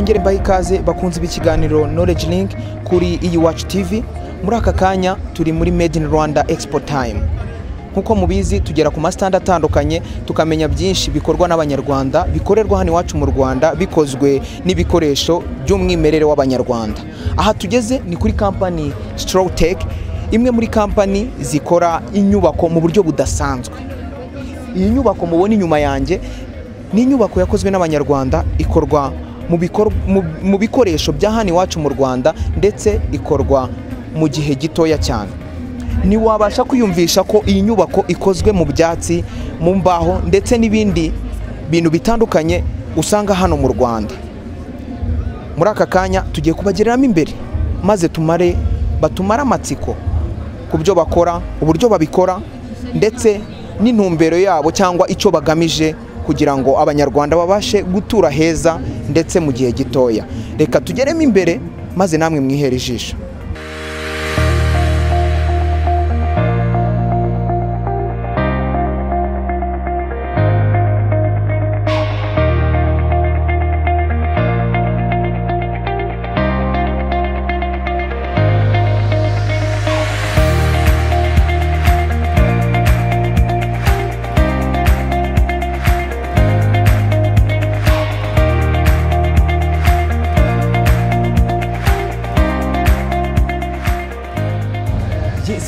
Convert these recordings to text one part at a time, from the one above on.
nongere mbahe ikaze bakunze ikiganiro Knowledge Link kuri Iwacu TV. Muri aka kanya turi muri Made in Rwanda Expo Time. Nkuko mubizi tugera ku mastanda atandukanye tukamenya byinshi bikorwa n'abanyarwanda bikorerwa hano iwacu mu Rwanda bikozwe n'ibikoresho by'umwimerere w'abanyarwanda. Aha tugeze ni kuri company Tech, imwe muri company zikora inyubako mu buryo budasanzwe. Iyi nyubako mubona inyuma yanjye ni inyubako yakozwe n'abanyarwanda, ikorwa mu bikoresho bya hano iwacu mu Rwanda ndetse ikorwa mu gihe gitoya cyane. Ni wabasha kwiyumvisha ko iyi nyubako ikozwe mu byatsi, mu mbaho ndetse n'ibindi bintu bitandukanye usanga hano mu Rwanda. Muri aka kanya tugiye kubagereramo imbere maze batumara amatsiko ku byo bakora, uburyo babikora ndetse n'intumbero yabo cyangwa icyo bagamije kugira ngo abanyarwanda babashe gutura heza ndetse mu gihe gitoya. Reka tugeremo imbere maze namwe mwihere ijisho.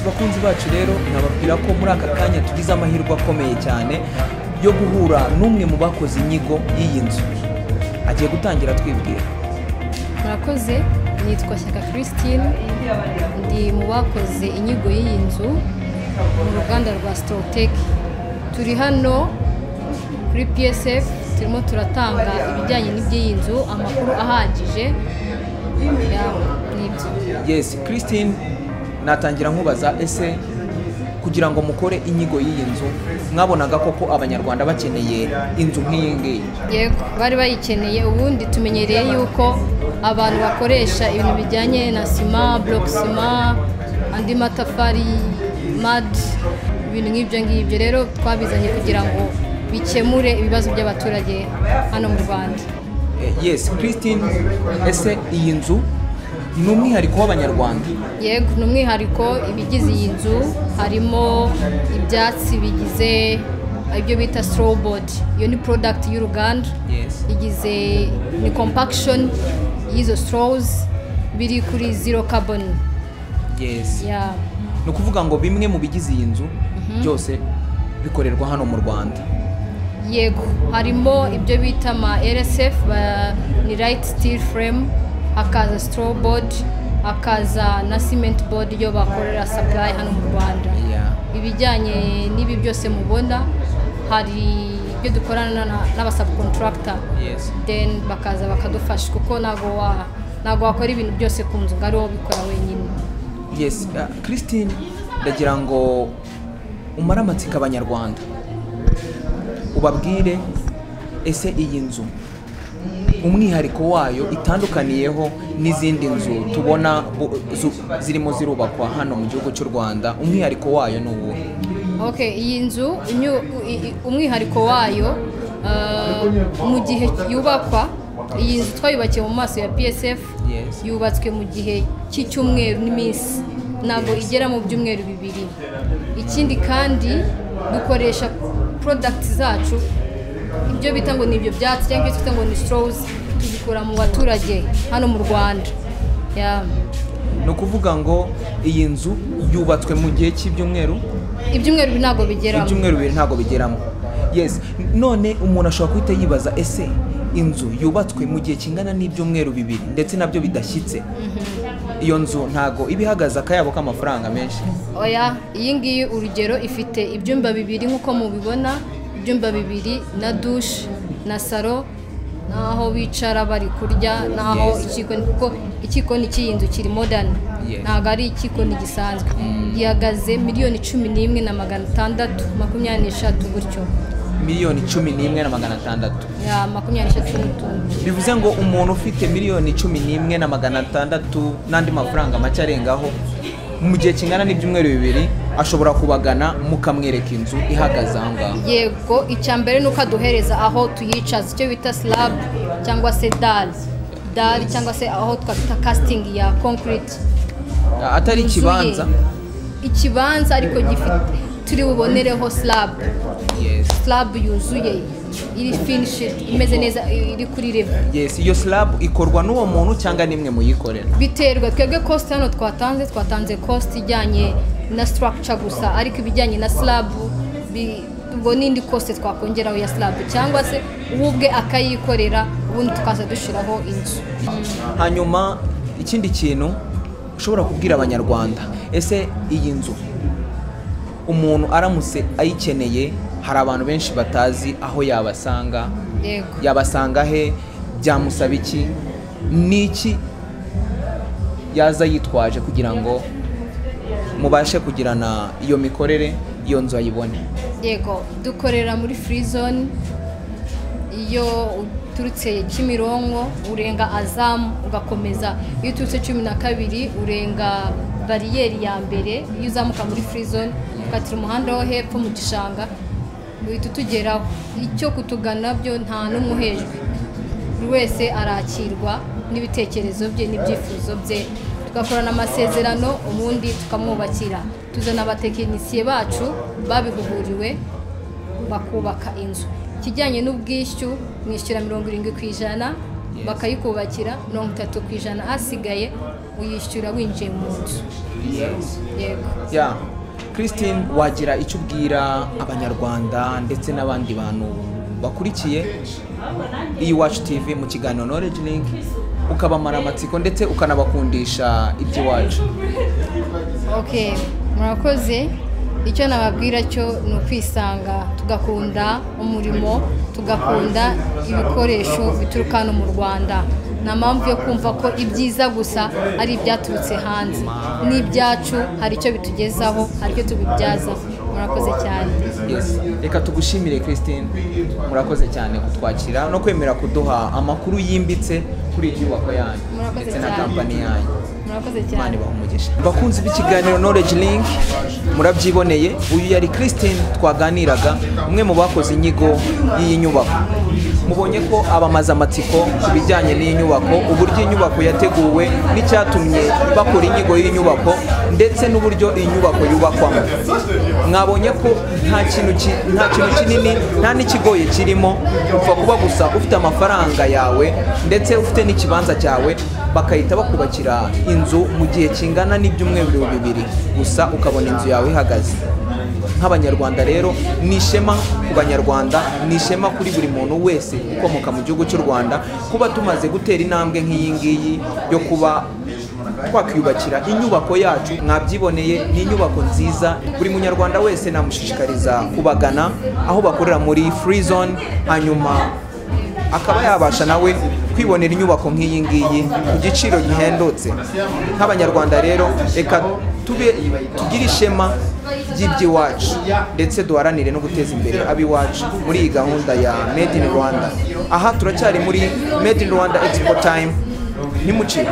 Bakunzi bacu rero nababwira ko muri aka kanya tugize amahirwe akomeye cyane yo guhura n'umwe mu bakoze inyigo y'iyi nzu. Agiye gutangira twibwira. Murakoze, nitwa Shyaka Christine, ndi mu bakoze inyigo y'iyi nzu mu ruganda rwa Tech. Turi hano kuri PSF, turimo turatanga ibijyanye n'iby'iyi nzu, amakuru ahagije. Yes, Christine, natangira nkubaza ese kugira ngo mukore inyigo y'iyi nzu mwabonaga koko abanyarwanda bakeneye inzu nk'iyi ngiyi? Yego, bari bayikeneye. Ubundi tumenyereye yuko abantu bakoresha ibintu bijyanye na sima, block sima, andi matafari, mud, ibintu nk'ibyo ngibyo. Rero twabizanye kugira ngo bikemure ibibazo by'abaturage hano mu Rwanda. Yes, Christine, ese iyi nzu ni umwihariko w'abanyarwanda? Yego, ni umwihariko. Ibigize iyi nzu harimo ibyatsi bigize ibyo bita straw board. Iyo ni product y'uruganda. Igize ni compaction y'izo straws, biri kuri zero carbon. Yes. No kuvuga ngo bimwe mu bigize iyi nzu byose bikorerwa hano mu Rwanda? Yego, harimo ibyo bita ma RSF, ni light steel frame, hakaza straw board, hakaza na cement board yo bakorera supply hano mu Rwanda. Ibijyanye n'ibi byose mubona, hari ibyo dukorana n'aba subcontractor. Then bakaza bakadufasha kuko nago wakora ibintu byose ku nzu ngari wo bikora wenyine. Yes, Christine, ndagira ngo umara amatsiko abanyarwanda ubabwire ese iyi nzu umwihariko wayo itandukaniyeho n'izindi nzu tubona zirimo zirubakwa hano mu gihugu cy'u Rwanda. Umwihariko wayo ni uwo? Okay, iyi nzu umwihariko wayo mu gihe yubakwa, iyi nzu twayubakiye mu maso ya PSF. Yubatswe mu gihe cy'icyumweru n'iminsi, ntabwo igera mu byumweru bibiri. Ikindi kandi dukoresha products zacu, ibyo bita ngo nibyo byatsi cyangwa twita ngo ni straws, tubikora mu baturage hano mu Rwanda. No kuvuga ngo iyi nzu yubatswe mu gihe cy'ibyumweru? Ibyumweru ntago bigeramo. Ibyumweru ntago bigeramo. Yes, none umuntu ashobora kwita yibaza ese inzu yubatswe mu gihe kingana n'ibyumweru bibiri ndetse nabyo bidashyitse, iyo nzu ntago ibihagaza akayabo k'amafaranga menshi? Oya, iyi ngiyi urugero ifite ibyumba bibiri nk'uko mubibona, ibyumba bibiri na douche na salo, naho bicara bari kurya, naho ikikoni cy'iyi nzu kiri modern, ntago ari ikikoni gisanzwe. Gihagaze miliyoni 11,623 gutyo. Miliyoni 11,600? Ya, 23. Bivuze ngo umuntu ufite miliyoni 11,600 n'andi mafaranga make arengaho mu gihe kingana n'ibyumweru bibiri ashobora kubagana mukamwereka inzu ihagaze aho ngaho. Yego, icyambere nuko aduhereza aho tuyicaza, icyo bita slab cyangwa se dal dari cyangwa se aho twita casting ya concrete atari ikibanza ariko gifite turi bubonereho slab yuzuye iri finished imeze neza iri kuri level. Yes, iyo slab ikorwa n'uwo muntu cyangwa nimwe muyikorera? Biterwa, twebwe cost hano twatanze cost ijyanye na structure gusa, ariko ibijyanye na slab ubwo n'indi cost twakongeraho ya slab cyangwa se ubwe akayikorera ubundi tukaza dushiraho inzu. Hanyuma ikindi kintu ushobora kubwira abanyarwanda, ese iyi nzu umuntu aramutse ayikeneye, hari abantu benshi batazi aho yabasanga, yabasanga he, byamusaba iki, niki yaza yitwaje kugira ngo mubashe kugirana iyo mikorere, iyo nzu ayibone? Yego, dukorera muri free zone. Iyo uturutse Kimironko urenga Azam ugakomeza, iyo uturutse 12 urenga bariyeri ya mbere, iyo uzamuka muri free zone ukatira umuhanda wo hepfo mu gishanga uhita utugeraho. Icyo kutugana byo nta n'umuhejwe, buri wese arakirwa n'ibitekerezo bye n'ibyifuzo bye, tugakorana amasezerano ubundi tukamwubakira. Tuzana abatekinisiye bacu babihuguriwe bakubaka inzu. Kijyanye n'ubwishyu mwishyura 70% bakayikubakira, 30% asigaye uyishyura winjiye mu nzu. Yego. Christine, wagira icyo ubwira abanyarwanda ndetse n'abandi bantu bakurikiye iyi Watch TV mu kiganiro Knowledge Link, ukabamara amatsiko ndetse ukanabakundisha iby'iwacu? Okay, murakoze. Icyo nababwira cyo ni ukwisanga, tugakunda umurimo, tugakunda ibikoresho bituruka hano mu Rwanda. Nta mpamvu yo kumva ko ibyiza gusa ari ibyaturutse hanze. N'ibyacu hari icyo bitugezaho, hari icyo tubibyaza. Murakoze cyane. Yes. Reka tugushimire Christine, murakoze cyane kutwakira no kwemera kuduha amakuru yimbitse kuri iyi nyubako yanyu ndetse na kampani yanyu. Murakoze cyane. Mani bahumugisha. Bakunzi b'ikiganiro Knowledge Link, murabyiboneye, uyu yari Christine twaganiraga, umwe mu bakoze inyigo y'iyi nyubako. Mubonye ko abamaza amatsiko kubijyanye n'iyi nyubako, uburyo inyubako yateguwe n'icyatumye bakora inyigo y'inyubako ndetse n'uburyo iyi nyubako yubakwamo. Mwabonye ko nta kintu kinini, nta n'ikigoye kirimo, upfa kuba gusa ufite amafaranga yawe ndetse ufite n'ikibanza cyawe, bakahita bakubakira inzu mu gihe kingana n'ibyumweru 2 gusa ukabona inzu yawe ihagaze. Nk'abanyarwanda rero ni ishema ku banyarwanda, ni ishema kuri buri muntu wese ukomoka mu gihugu cy'u Rwanda kuba tumaze gutera intambwe nk'iyi ngiyi yo kuba twakwiyubakira inyubako yacu. Mwabyiboneye, ni inyubako nziza, buri munyarwanda wese namushishikariza kubagana aho bakorera muri free zone, hanyuma akaba yabasha nawe kwibonera inyubako nk'iyi ngiyi ku giciro gihendutse. Nk'abanyarwanda rero reka tugire ishema ry'iby'iwacu ndetse duharanire no guteza imbere ab'iwacu muri iyi gahunda ya Made in Rwanda. Aha turacyari muri Made in Rwanda Expo Time, ntimucike.